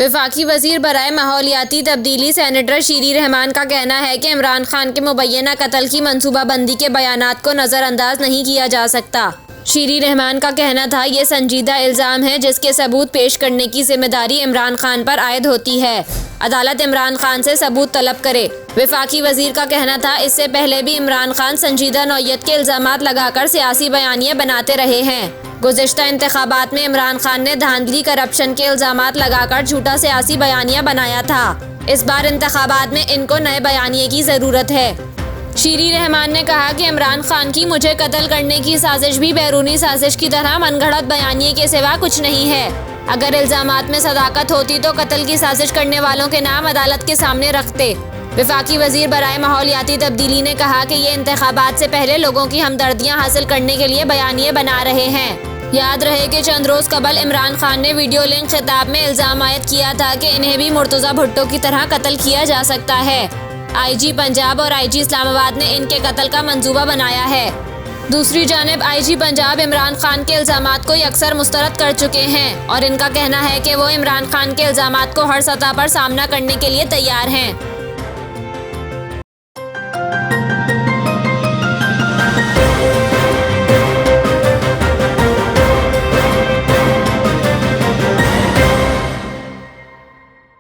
वफाकी वजीर बराए माहौलियाती तब्दीली सेनेटर शीरी रहमान का कहना है कि इमरान खान के मुबैना कत्ल की मनसूबाबंदी के बयानात को नज़रअंदाज नहीं किया जा सकता। शीरी रहमान का कहना था, ये संजीदा इल्ज़ाम है जिसके सबूत पेश करने की जिम्मेदारी इमरान खान पर आयद होती है। अदालत इमरान खान से सबूत तलब करे। वफाकी वजीर का कहना था, इससे पहले भी इमरान खान संजीदा नौयत के इल्ज़ामात लगाकर सियासी बयानिए बनाते रहे हैं। गुज़िश्ता इंतखाबात में इमरान खान ने धांधली करप्शन के इल्ज़ामात लगाकर झूठा सियासी बयानिया बनाया था। इस बार इंतखाबात में इनको नए बयानिए की ज़रूरत है। शीरी रहमान ने कहा कि इमरान खान की मुझे कत्ल करने की साजिश भी बैरूनी साजिश की तरह मनगढ़ंत बयानिए के सिवा कुछ नहीं है। अगर इल्ज़ामात में सदाकत होती तो कत्ल की साजिश करने वालों के नाम अदालत के सामने रखते। वफाकी वजीर बराए माहौलियाती तब्दीली ने कहा कि ये इंतखाबात से पहले लोगों की हमदर्दियाँ हासिल करने के लिए बयानिए बना रहे हैं। याद रहे कि चंद रोज़ कबल इमरान खान ने वीडियो लिंक खिताब में इल्ज़ाम आयद किया था कि इन्हें भी मुर्तज़ा भुट्टो की तरह कत्ल किया जा सकता है। IG पंजाब और IG इस्लामाबाद ने इनके कत्ल का मंसूबा बनाया है। दूसरी जानिब IG पंजाब इमरान खान के इल्ज़ामात को अक्सर मुस्तरद कर चुके हैं और इनका कहना है कि वो इमरान खान के इल्ज़ामात को हर सतह पर सामना करने के लिए तैयार हैं।